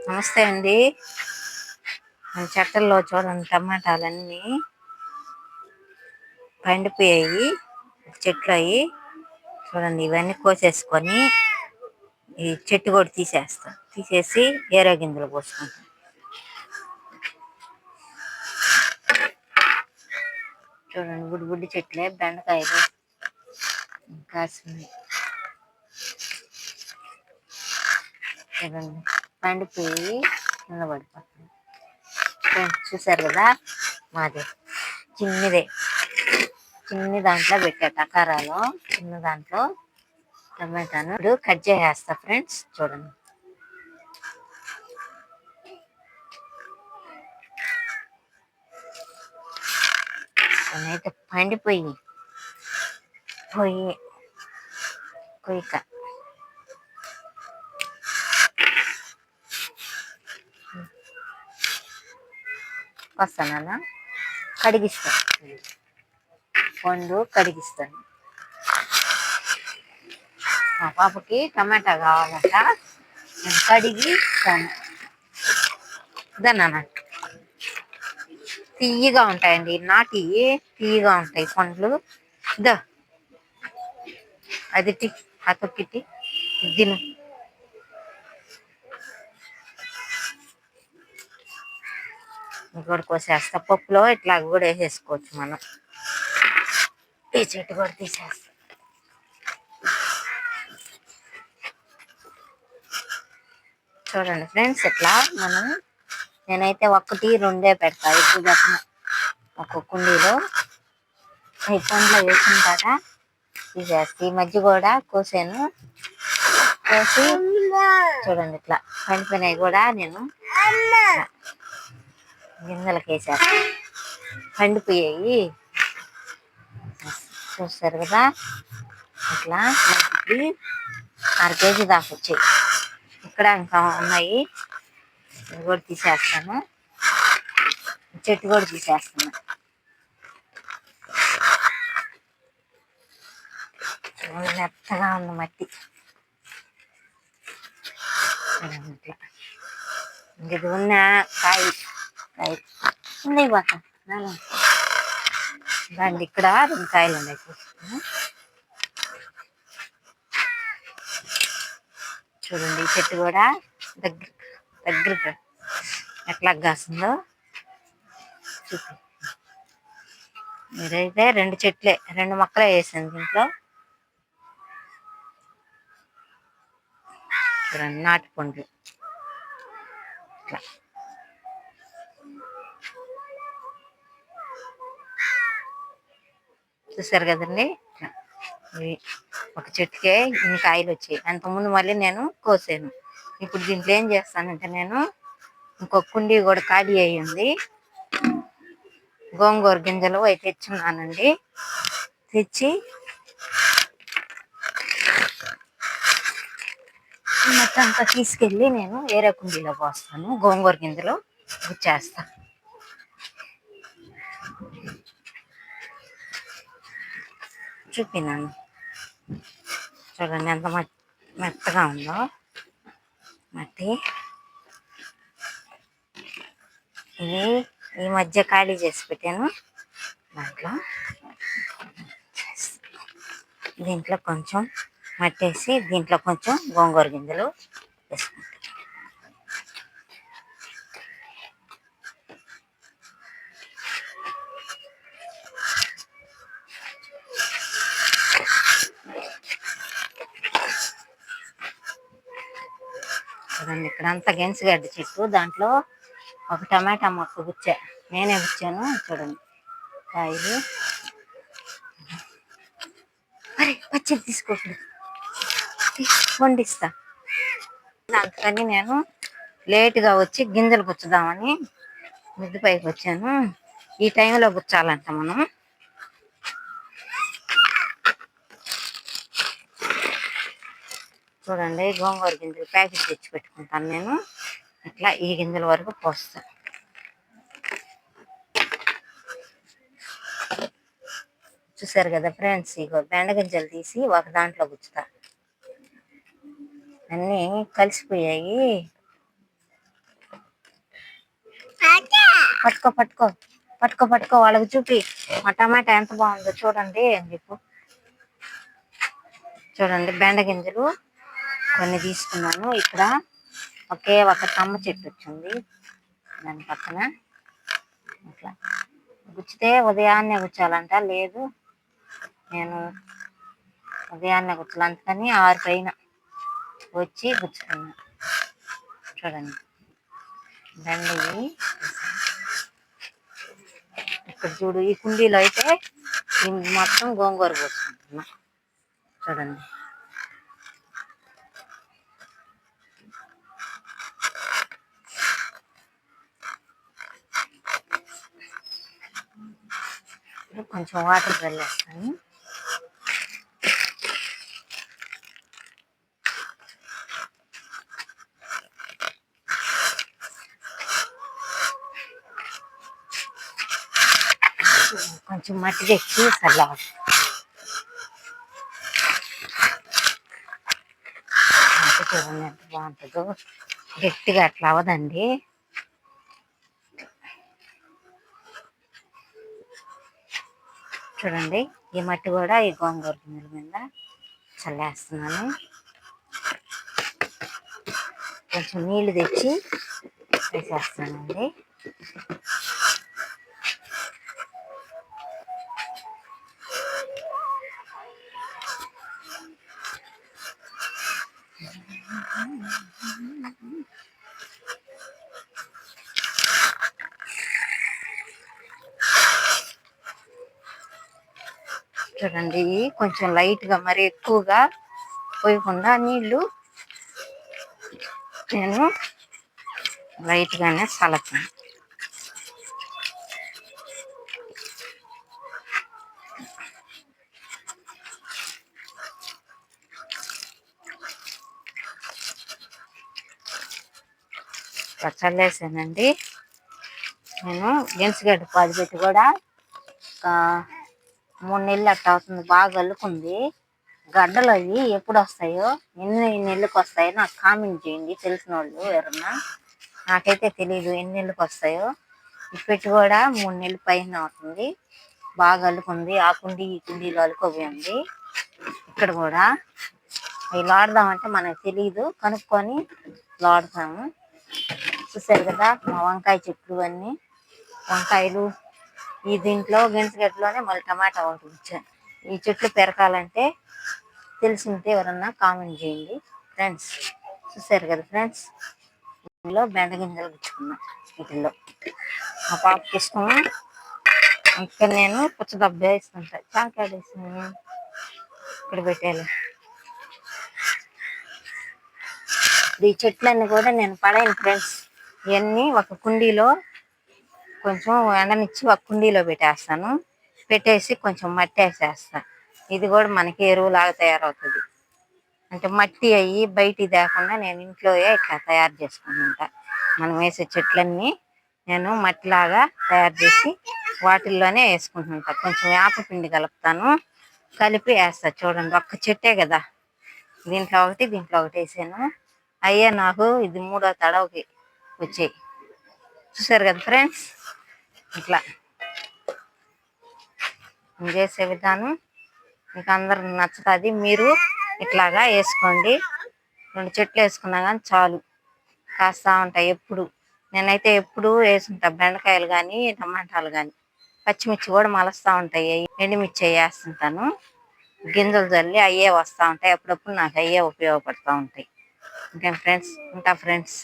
నమస్తే అండి. మన చెట్టల్లో చూడండి టమాటాలన్నీ పండిపోయాయి. చెట్లు అవి చూడండి, ఇవన్నీ కోసేసుకొని ఈ చెట్టు కూడా తీసేసి ఏరే గింజలు పోసుకుంటాం. చూడండి, బుడ్డి చెట్లే బెండకాయలు కాసినాయి. చూడండి, పండిపోయి కింద పడిపోతుంది. చూసారు కదా, మాది చిన్ని దాంట్లో పెట్టా టకారాలో, చిన్న దాంట్లో టమాటాను ఇప్పుడు కట్ చేసేస్తా ఫ్రెండ్స్. చూడండి, అయితే పండిపోయి కొయ్యక వస్తానా కడిగిస్తాను, పండు కడిగిస్తాను. మా పాపకి టమాటా కావాలంట, నేను కడిగి ఇస్తాను. ఇదన్నా తీయగా ఉంటాయండి, నాటి తీయగా ఉంటాయి పండ్లు. ఇదో అది అతొక్కిటి తిను. కూడా కోసేస్తా, పప్పులో ఇట్లా కూడా వేసేసుకోవచ్చు మనం. ఈ చెట్టు కూడా తీసేస్తా. చూడండి ఫ్రెండ్స్, ఇట్లా నేనైతే 1-2 పెడతా, ఎక్కువ పెట్టిన. ఒక కుండీలో ఈ పండ్లో వేసిన తర్వాత తీసేస్తే ఈ మధ్య కూడా కోసి చూడండి, ఇట్లా పండిపోయినాయి కూడా నేను గింజలకు వేసేస్తా. పండిపోయాయి చూస్తారు కదా, ఇట్లా మనకి 6 కేజీ దాకా వచ్చాయి. ఇక్కడ ఇంకా ఉన్నాయి, ఇవి కూడా తీసేస్తాను. చెట్టు కూడా తీసేస్తాను. మెత్తగా ఉంది మట్టి. ఇట్లా ఇది ఉన్న కాయ ఉన్నాయి బాక దాంట్లో ఇక్కడ 2 కాయలు ఉన్నాయి. చూడండి, ఈ చెట్టు కూడా దగ్గర ఎట్లా కాస్తుందో చూపి. మీరైతే 2 మొక్కలే వేసాను దీంట్లో. చూడండి, నాటు పండ్లు ఇట్లా. చూసారు కదండి, ఇవి ఒక చెట్టుకే ఇన్ని కాయలు వచ్చాయి. అంతకుముందు మళ్ళీ నేను కోసాను. ఇప్పుడు దీంట్లో ఏం చేస్తానంటే, నేను ఇంకొక కుండీ కూడా ఖాళీ అయ్యింది. గోంగూర గింజలు అవి తెచ్చున్నానండి. తెచ్చి మొత్తం అంతా తీసుకెళ్ళి నేను వేరే కుండీలో పోస్తాను. గోంగూర గింజలు గుచ్చేస్తాను. చూపినాను చూడండి, ఎంత మెత్తగా ఉందో మట్టి. ఇది ఈ మధ్య ఖాళీ చేసి పెట్టాను. దీంట్లో కొంచెం మట్టేసి దీంట్లో కొంచెం గోంగూర గింజలు వేసుకుంటాం. చూడండి, ఇక్కడ అంతా గెంచుగడ్డ చెట్టు, దాంట్లో ఒక టమాటా మొక్క గుచ్చా, నేనే గుచ్చాను. చూడండి, కాయలు మరి పచ్చడి తీసుకోకూడదు, వండిస్తా. అందుకని నేను లేటుగా వచ్చి గింజలు గుచ్చుదామని మిద్ది పైకి వచ్చాను. ఈ టైంలో గుచ్చాలంట మనం. చూడండి, గోంగూర గింజలు ప్యాకెట్ తెచ్చి పెట్టుకుంటాను నేను. ఇట్లా ఈ గింజల వరకు పోస్తాను. చూసారు కదా ఫ్రెండ్స్, ఇగో బెండ గింజలు తీసి ఒక దాంట్లో గుచ్చుతా. అన్నీ కలిసిపోయాయి. పట్టుకో పట్టుకో పట్టుకో పట్టుకో వాళ్ళకి చూపి మా టమాటా ఎంత బాగుందో చూడండి అని చెప్పు. చూడండి బెండ గింజలు కొన్ని తీసుకున్నాను. ఇక్కడ ఒకే ఒక తమ్మ చెట్టు వచ్చింది దాని పక్కన. ఇట్లా గుచ్చితే ఉదయాన్నే గుచ్చాలంట, లేదు నేను ఉదయాన్నే గుచ్చాలి అందుకని 6 పైన వచ్చి గుచ్చుకున్నా. చూడండి బెండవి ఇక్కడ చూడు, ఈ కుండీలో అయితే మొత్తం గోంగూర పోసుకుంటున్నా. చూడండి కొంచెం వాటర్ చల్లేస్తాను. కొంచెం మట్టి తెచ్చి చల్లాలి. చూడండి ఎంత బాగుంటుందో, గట్టిగా అట్లా అవ్వదండి. చూడండి ఈ మట్టి కూడా ఈ గోంగూర గింజల మీద చల్లేస్తున్నాను. కొంచెం నీళ్లు తెచ్చి వేసేస్తానండి. చూడండి కొంచెం లైట్ గా, మరి ఎక్కువగా పోయకుండా నీళ్లు నేను లైట్ గానే చల్లుతాను. చల్లేసానండి. నేను గెంచుగడ్డ పాది పెట్టి కూడా 3 నెలలు అట్లా అవుతుంది, బాగా అల్లుకుంది. గడ్డలు అవి ఎప్పుడు వస్తాయో, ఎన్ని నెలలకు వస్తాయో నాకు కామెంట్ చేయండి తెలిసిన వాళ్ళు ఎవరన్నా. నాకైతే తెలియదు ఎన్ని నెలలకు వస్తాయో. ఇప్పటి కూడా 3 నెలల పైన అవుతుంది, బాగా అల్లుకుంది. ఆ కుండీ ఈ కుండీలో అల్లుకోపోయింది. ఇక్కడ కూడా అవి లాడదామంటే మనకు తెలియదు, కనుక్కొని లాడతాము. చూసారు కదా మా వంకాయ చెట్లు అన్నీ, వంకాయలు ఈ దీంట్లో గెంచుగడ్డలోనే మళ్ళీ టమాటా ఒకటి ఉంచాను. ఈ చెట్లు పెరకాలంటే తెలిసింటే ఎవరన్నా కామెంట్ చేయండి ఫ్రెండ్స్. చూసారు కదా ఫ్రెండ్స్, ఇందులో బెండ గింజలు గుచ్చుకున్నా. వీటిల్లో మా పాపకి ఇష్టం, అందుకని నేను పుచ్చదబ్బ వేస్తుంటా. చాకాడ వేసాను, ఇక్కడ పెట్టాను. ఈ చెట్లన్నీ కూడా నేను పడేను ఫ్రెండ్స్. ఇవన్నీ ఒక కుండీలో కొంచెం ఎండనిచ్చి ఒక కుండీలో పెట్టేస్తాను. పెట్టేసి కొంచెం మట్టి వేసేస్తాను. ఇది కూడా మనకి ఎరువులాగా తయారవుతుంది. అంటే మట్టి అయ్యి బయటికి తేకుండా నేను ఇంట్లో ఇట్లా తయారు చేసుకుంటా. మనం వేసే చెట్లన్నీ నేను మట్టిలాగా తయారు చేసి వాటిల్లోనే వేసుకుంటుంటా. కొంచెం వేపపిండి కలుపుతాను, కలిపి వేస్తా. చూడండి ఒక్క చెట్టే కదా, దీంట్లో ఒకటి దీంట్లో ఒకటి వేసాను. అయ్యే నాకు ఇది 3వ తడవకి వచ్చాయి. చూసారు కదా ఫ్రెండ్స్, ఇట్లా నేను చేసే విధానం మీకు అందరికి నచ్చుతుంది. మీరు ఇట్లాగా వేసుకోండి. 2 చెట్లు వేసుకున్నా కానీ చాలు, కాస్తా ఉంటాయి ఎప్పుడు. నేనైతే ఎప్పుడు వేసుకుంటా, బెండకాయలు కానీ టమాటాలు కానీ. పచ్చిమిర్చి కూడా మలుస్తూ ఉంటాయి, ఎండుమిర్చి వేస్తుంటాను. గింజలు చల్లి అయ్యే వస్తూ ఉంటాయి, అప్పుడప్పుడు నాకు అయ్యే ఉపయోగపడుతూ ఉంటాయి. ఓకే ఫ్రెండ్స్, ఉంటా ఫ్రెండ్స్.